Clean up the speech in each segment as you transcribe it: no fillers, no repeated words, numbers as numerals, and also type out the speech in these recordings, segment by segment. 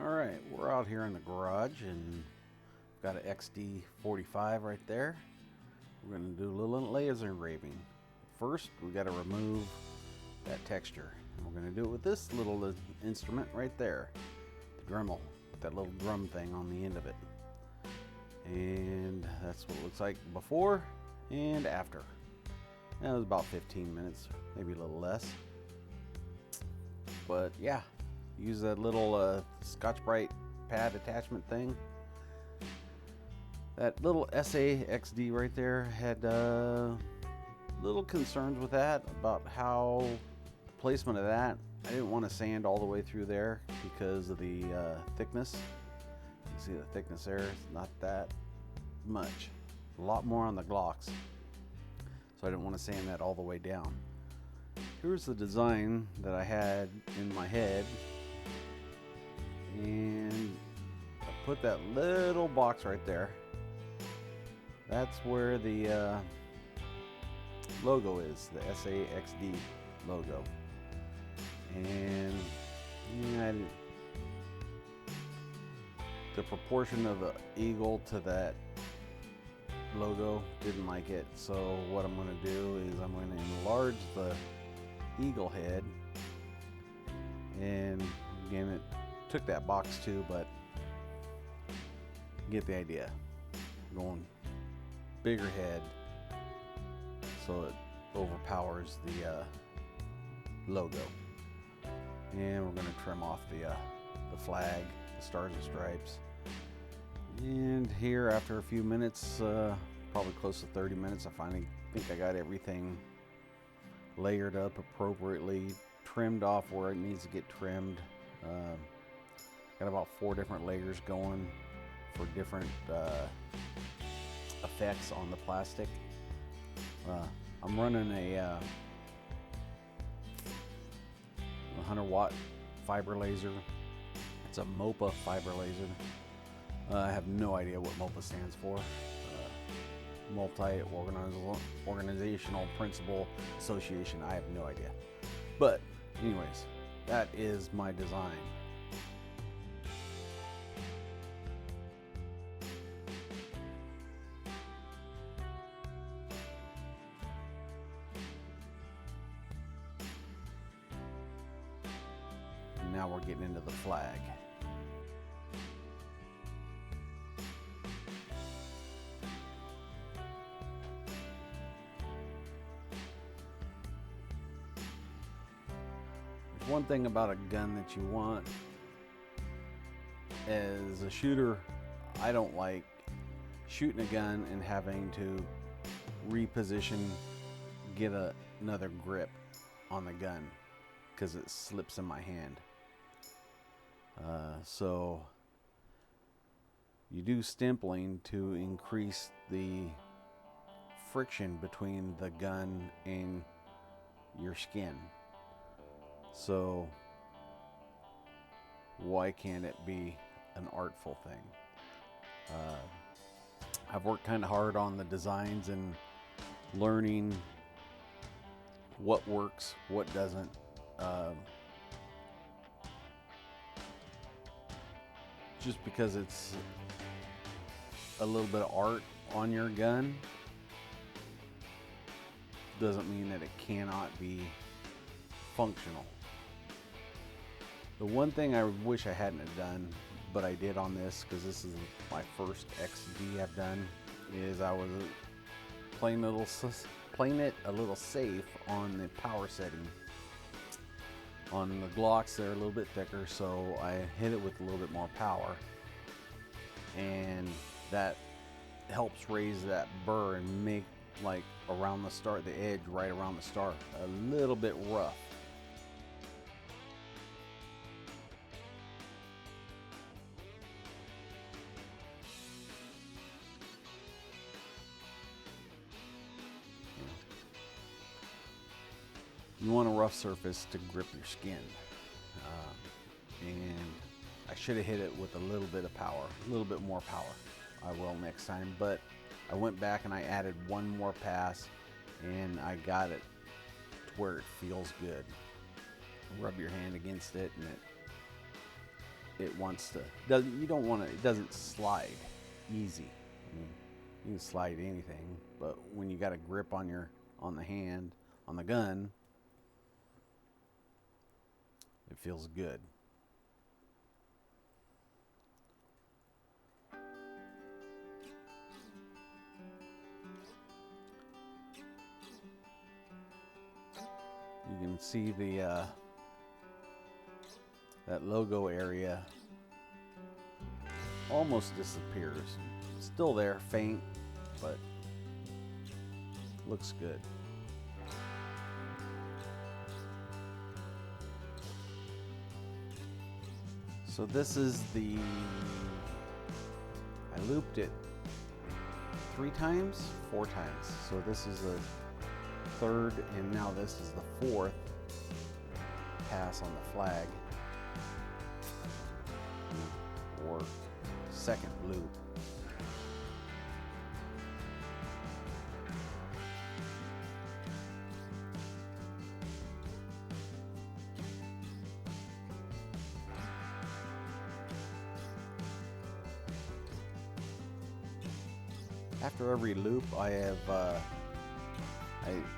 Alright, we're out here in the garage and got an XD45 right there. We're going to do a little laser engraving. First, we got to remove that texture. And we're going to do it with this little instrument right there, the Dremel, with that little drum thing on the end of it. And that's what it looks like before and after. That was about 15 minutes, maybe a little less. But yeah, use that little Scotch-Brite pad attachment thing. That little XD right there had little concerns with that, about how the placement of that. I didn't want to sand all the way through there because of the thickness. You can see the thickness there, it's not that much. A lot more on the Glocks. So I didn't want to sand that all the way down. Here's the design that I had in my head. And I put that little box right there. That's where the logo is, the SAXD logo. And yeah, the proportion of the eagle to that logo, didn't like it. So what I'm going to do is I'm going to enlarge the eagle head. And again, it took that box too, but you get the idea. Going bigger head so it overpowers the logo. And we're going to trim off the flag, the stars and stripes. And here, after a few minutes, probably close to 30 minutes, I finally think I got everything layered up appropriately, trimmed off where it needs to get trimmed. Got about 4 different layers going for different effects on the plastic. I'm running a 100-watt fiber laser. It's a MOPA fiber laser. I have no idea what MOPA stands for. Multi-Organizational Principal Association. I have no idea. But anyways, that is my design. And now we're getting into the flag. One thing about a gun that you want as a shooter, I don't like shooting a gun and having to reposition, get another grip on the gun because it slips in my hand. So you do stimpling to increase the friction between the gun and your skin. So why can't it be an artful thing? I've worked kind of hard on the designs and learning what works, what doesn't. Just because it's a little bit of art on your gun doesn't mean that it cannot be functional. The one thing I wish I hadn't have done, but I did on this, because this is my first XD I've done, is I was playing it a little safe on the power setting. On the Glocks, they're a little bit thicker, so I hit it with a little bit more power, and that helps raise that burr and make, like, around the start, the edge right around the start, a little bit rough. You want a rough surface to grip your skin. And I should have hit it with a little bit of power, a little bit more power. I will next time, but I went back and I added one more pass and I got it to where it feels good. Rub your hand against it and it wants to, doesn't, you don't want to, it doesn't slide easy. I mean, you can slide anything, but when you got a grip on on the hand, on the gun, it feels good. You can see the that logo area almost disappears. Still there, faint, but looks good. So this is I looped it 4 times. So this is the 3rd, and now this is the 4th pass on the flag, or 2nd loop. After every loop, I have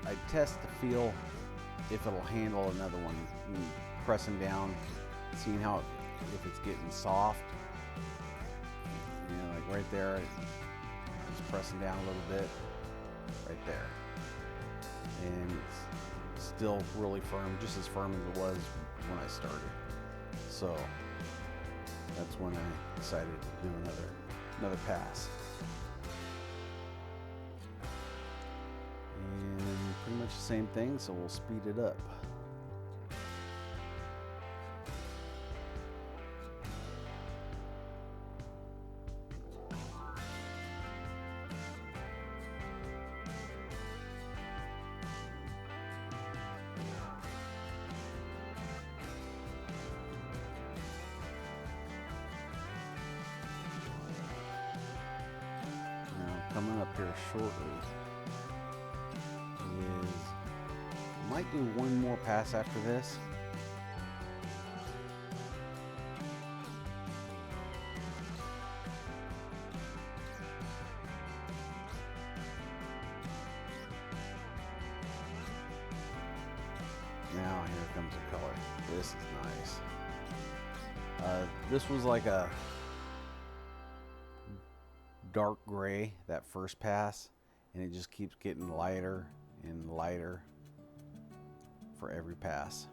I test to feel if it'll handle another one. Pressing down, seeing how if it's getting soft. You know, like right there, just pressing down a little bit, right there, and it's still really firm, just as firm as it was when I started. So that's when I decided to do another pass. And pretty much the same thing, so we'll speed it up. Now, coming up here shortly, might do one more pass after this. Now here comes the color. This is nice. This was like a dark gray that first pass, and it just keeps getting lighter and lighter for every pass.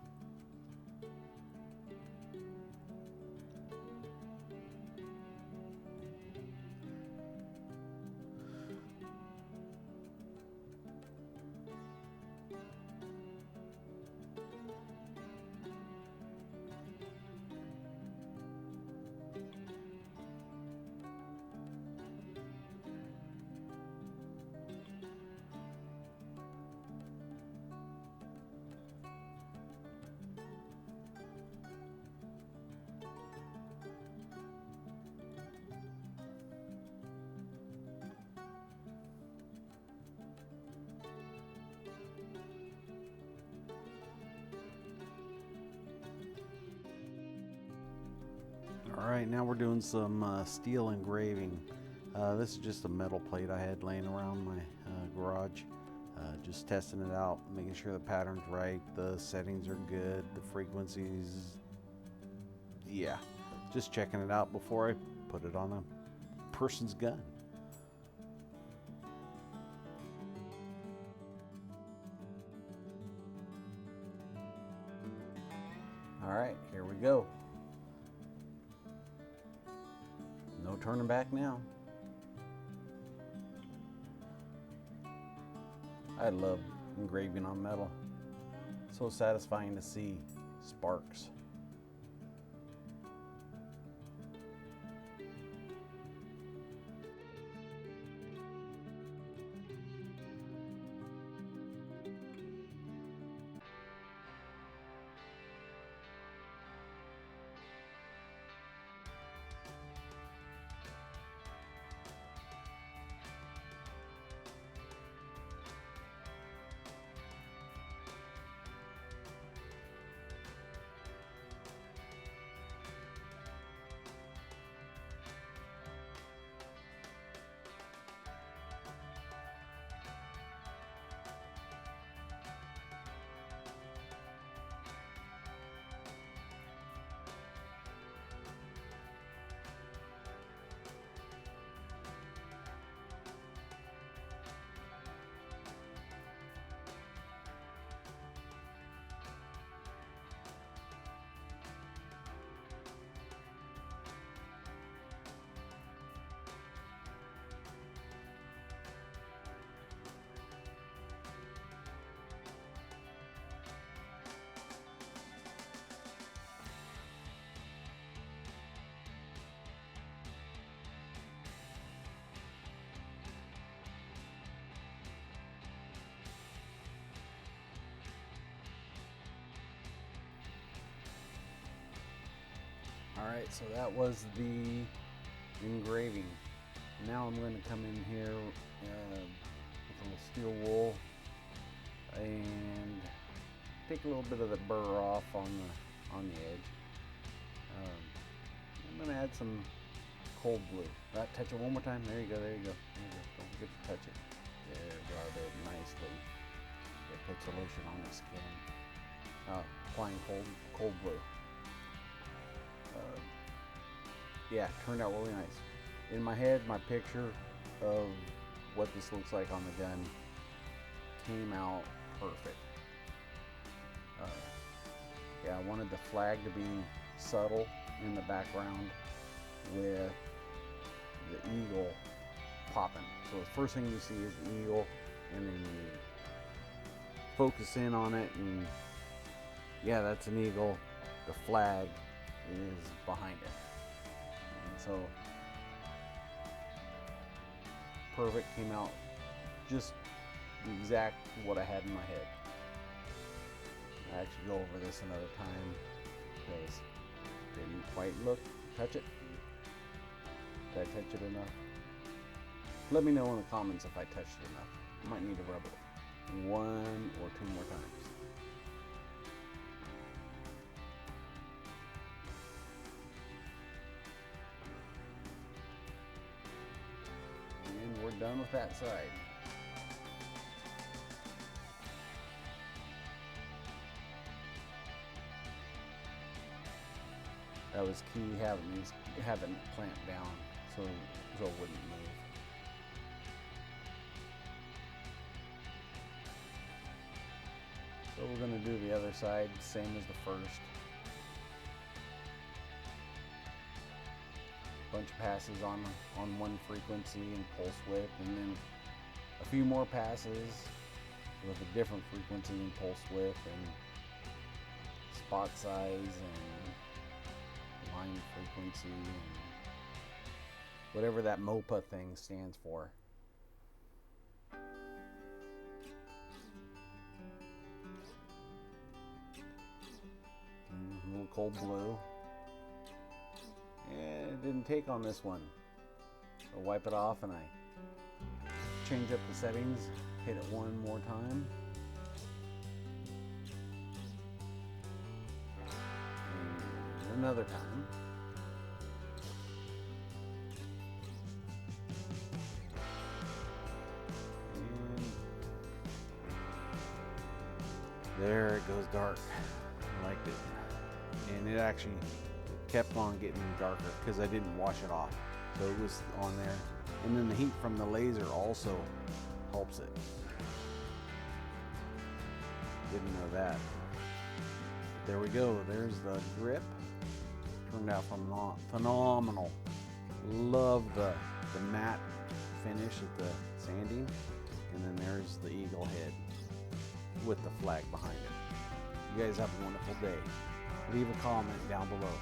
Alright, now we're doing some steel engraving. This is just a metal plate I had laying around my garage. Just testing it out, making sure the pattern's right, the settings are good, the frequencies. Yeah, just checking it out before I put it on a person's gun. Alright, here we go. No turning back now. I love engraving on metal. So satisfying to see sparks. Alright, so that was the engraving. Now I'm going to come in here with a little steel wool and take a little bit of the burr off on the edge. I'm going to add some cold blue. Right, touch it one more time. There you go, there you go. There you go. Don't forget to touch it. There, rub it nicely. It puts the lotion on the skin. Applying cold blue. Yeah, turned out really nice. In my head, my picture of what this looks like on the gun came out perfect. Yeah, I wanted the flag to be subtle in the background with the eagle popping. So the first thing you see is the eagle, and then you focus in on it, and yeah, that's an eagle. The flag is behind it. And so perfect, came out just the exact what I had in my head. I actually go over this another time because didn't quite touch it. Did I touch it enough? Let me know in the comments if I touched it enough. I might need to rub it 1 or 2 more times. And we're done with that side. That was key, having it clamped down so it wouldn't move. So we're going to do the other side, same as the first. Bunch of passes on one frequency and pulse width, and then a few more passes with a different frequency and pulse width and spot size and line frequency and whatever that MOPA thing stands for. A little cold blue. And it didn't take on this one. So wipe it off and I change up the settings, hit it one more time. And another time. And there it goes dark. I liked it. And it actually kept on getting darker because I didn't wash it off. So it was on there. And then the heat from the laser also helps it. Didn't know that. But there we go. There's the grip. Turned out phenomenal. Love the matte finish at the sanding. And then there's the eagle head with the flag behind it. You guys have a wonderful day. Leave a comment down below.